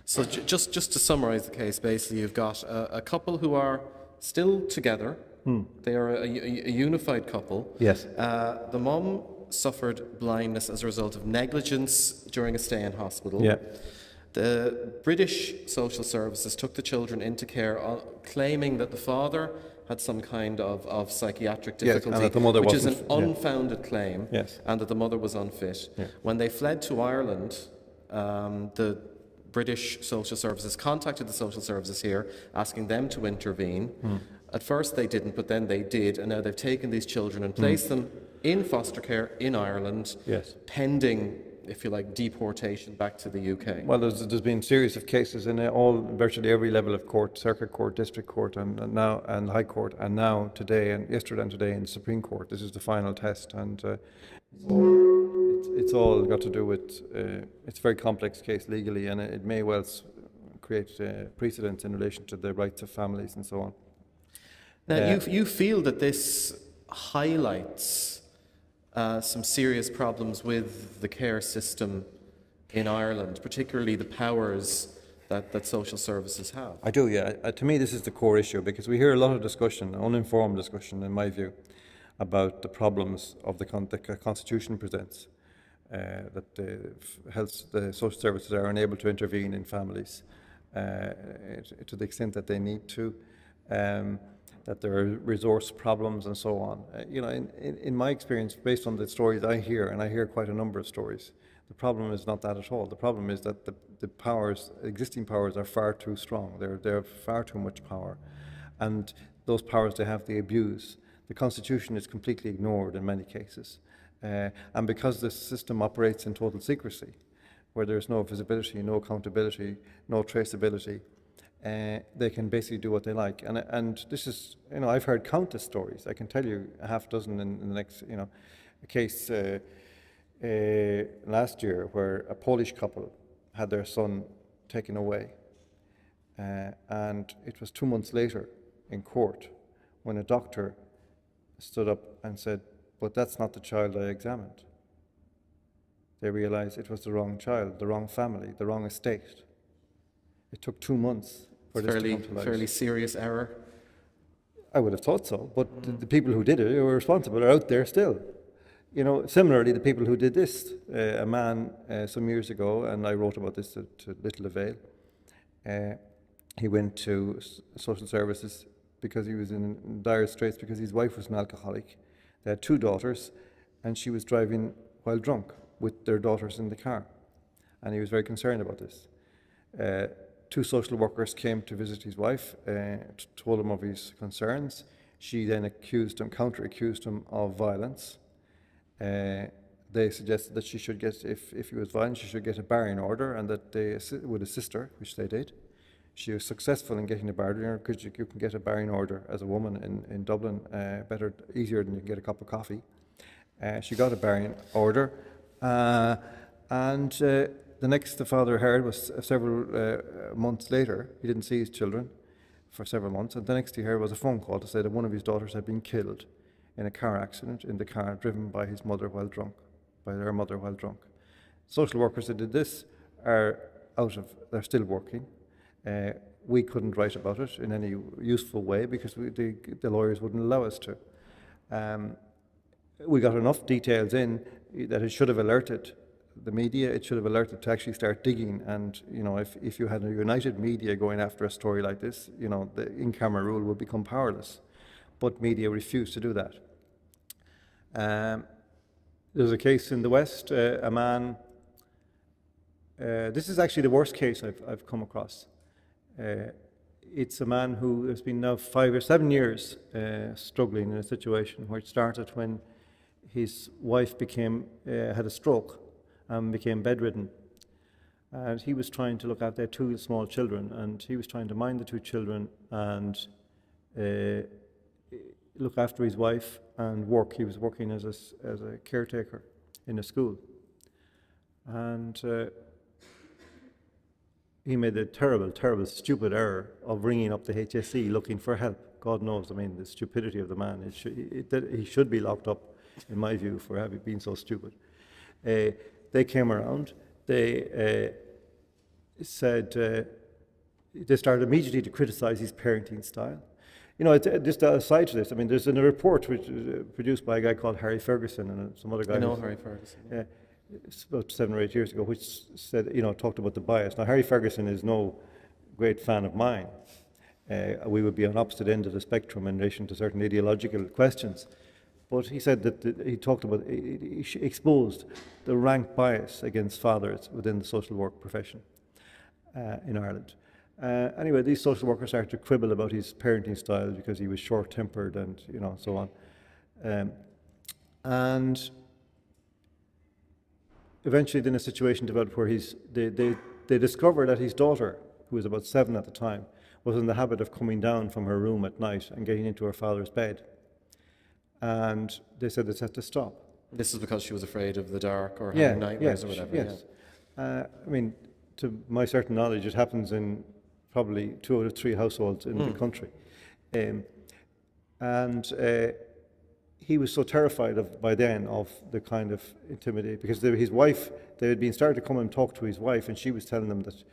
So just to summarise the case, basically you've got a couple who are still together. They are a unified couple. Yes. The mum suffered blindness as a result of negligence during a stay in hospital. Yeah. The British social services took the children into care, claiming that the father had some kind of psychiatric difficulty, and that the mother which is an wasn't, unfounded claim, Yes. and that the mother was unfit. Yeah. When they fled to Ireland, the British social services contacted the social services here, asking them to intervene. At first they didn't, but then they did, and now they've taken these children and placed them in foster care in Ireland, Yes. pending, if you like, deportation back to the UK. Well, there's been series of cases in virtually every level of court, circuit court, district court, and high court, and now today and yesterday and today in the Supreme Court. This is the final test, and it's all got to do with it's a very complex case legally, and it may well create precedents in relation to the rights of families and so on. Now, you feel that this highlights some serious problems with the care system in Ireland, particularly the powers that social services have. I do, yeah. To me, this is the core issue, because we hear a lot of discussion, uninformed discussion, in my view, about the problems of the Constitution presents, that the social services are unable to intervene in families to the extent that they need to. That there are resource problems and so on. In my experience, based on the stories I hear, and I hear quite a number of stories, the problem is not that at all. The problem is that the powers, existing powers, are far too strong. They have far too much power, and those powers they have, they abuse. The Constitution is completely ignored in many cases, and because the system operates in total secrecy, where there is no visibility, no accountability, no traceability, they can basically do what they like, and this is, I've heard countless stories. I can tell you a half dozen in the next, a case last year where a Polish couple had their son taken away, and it was 2 months later in court when a doctor stood up and said, "But that's not the child I examined." They realized it was the wrong child, the wrong family, the wrong estate. It took 2 months. Fairly serious error. I would have thought so, but the people who did it, who were responsible, are out there still. Similarly, the people who did this, a man some years ago, and I wrote about this to little avail, he went to social services because he was in dire straits because his wife was an alcoholic. They had 2 daughters, and she was driving while drunk with their daughters in the car, and he was very concerned about this. 2 social workers came to visit his wife, told him of his concerns. She then counter-accused him of violence. They suggested that she should get, if he was violent, she should get a barring order, and that they would assist her, which they did. She was successful in getting a barring order, because you can get a barring order as a woman in Dublin, easier than you can get a cup of coffee. She got a barring order, and the next the father heard was several months later. He didn't see his children for several months, and the next he heard was a phone call to say that one of his daughters had been killed in a car accident in the car driven by their mother while drunk. Social workers that did this are they're still working. We couldn't write about it in any useful way because the lawyers wouldn't allow us to. We got enough details in that it should have alerted the media. It should have alerted to actually start digging, and if you had a united media going after a story like this, the in-camera rule would become powerless. But media refused to do that. There's a case in the West, a man, this is actually the worst case I've come across. It's a man who has been now 5 or 7 years struggling in a situation where it started when his wife had a stroke and became bedridden. And he was trying to look after 2 small children, and he was trying to mind the 2 children and look after his wife and work. He was working as a caretaker in a school. And he made a terrible, terrible, stupid error of ringing up the HSE looking for help. God knows, the stupidity of the man. He should be locked up, in my view, for having been so stupid. They came around. They said they started immediately to criticise his parenting style. Just aside to this, I mean, there's a report which is produced by a guy called Harry Ferguson and some other guy. I know Harry Ferguson. Yeah, it's about 7 or 8 years ago, which said, talked about the bias. Now, Harry Ferguson is no great fan of mine. We would be on opposite end of the spectrum in relation to certain ideological questions. But he said that he talked about, he exposed the rank bias against fathers within the social work profession in Ireland. Anyway, these social workers started to quibble about his parenting style because he was short-tempered and so on. And eventually, then a situation developed where they discovered that his daughter, who was about 7 at the time, was in the habit of coming down from her room at night and getting into her father's bed. And they said this had to stop. This is because she was afraid of the dark or having nightmares or whatever. Yes. I mean, to my certain knowledge, it happens in probably 2 out of 3 households in the country. He was so terrified by then of the kind of intimidation, because his wife, they had been starting to come and talk to his wife, and she was telling them that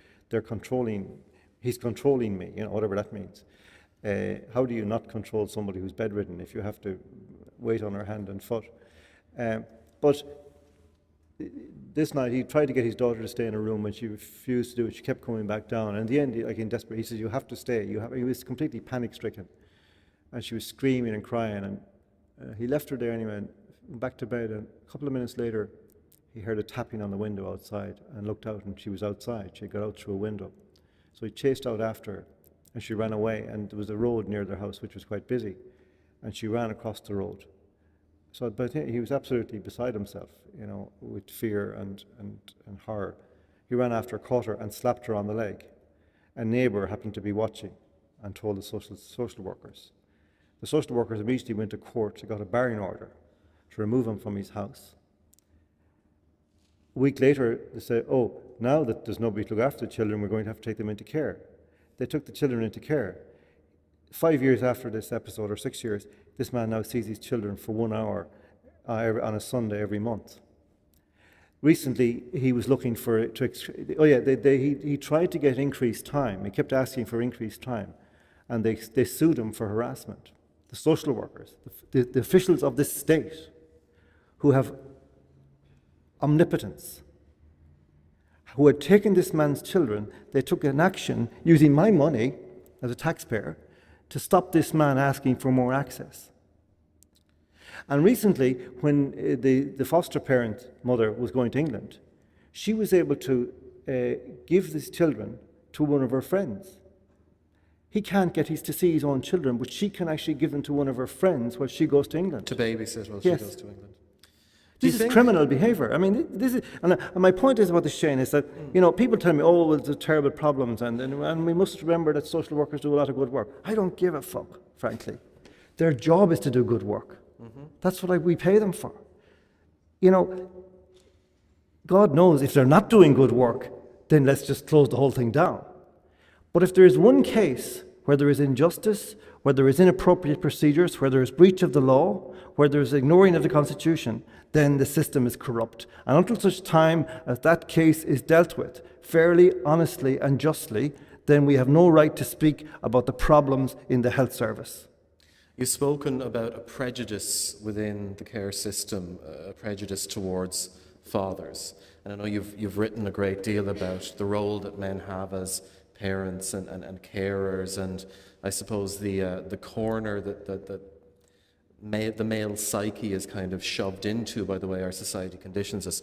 he's controlling me, whatever that means. How do you not control somebody who's bedridden if you have to wait on her hand and foot? But this night he tried to get his daughter to stay in a room, and she refused to do it. She kept coming back down. And in the end, like in desperate, he says, "You have to stay." He was completely panic-stricken, and she was screaming and crying. And he left her there anyway, and went back to bed. And a couple of minutes later, he heard a tapping on the window outside, and looked out, and she was outside. She had got out through a window. So he chased out after her, and she ran away. And there was a road near their house which was quite busy, and she ran across the road. So, but he was absolutely beside himself, with fear and horror. He ran after her, caught her, and slapped her on the leg. A neighbour happened to be watching and told the social workers. The social workers immediately went to court to get a barring order to remove him from his house. A week later, they said, "Oh, now that there's nobody to look after the children, we're going to have to take them into care." They took the children into care. 5 years after this episode, or 6 years, this man now sees his children for 1 hour on a Sunday every month. Recently, he was looking he tried to get increased time. He kept asking for increased time, and they sued him for harassment. The social workers, the officials of this state, who have omnipotence, who had taken this man's children, they took an action using my money as a taxpayer to stop this man asking for more access. And recently, when the foster parent mother was going to England, she was able to give these children to one of her friends. He can't get to see his own children, but she can actually give them to one of her friends while she goes to England. To babysit while Yes. she goes to England. This is criminal behaviour. I mean, this is, and my point is about this, Shane, is that people tell me, "Oh, well, there's terrible problems," and we must remember that social workers do a lot of good work. I don't give a fuck, frankly. Their job is to do good work. That's what we pay them for. God knows if they're not doing good work, then let's just close the whole thing down. But if there is one case where there is injustice, where there is inappropriate procedures, where there is breach of the law, where there is ignoring of the Constitution, then the system is corrupt. And until such time as that case is dealt with fairly, honestly, and justly, then we have no right to speak about the problems in the health service. You've spoken about a prejudice within the care system, a prejudice towards fathers. And I know you've written a great deal about the role that men have as parents and carers, and I suppose the corner that the male psyche is kind of shoved into by the way our society conditions us.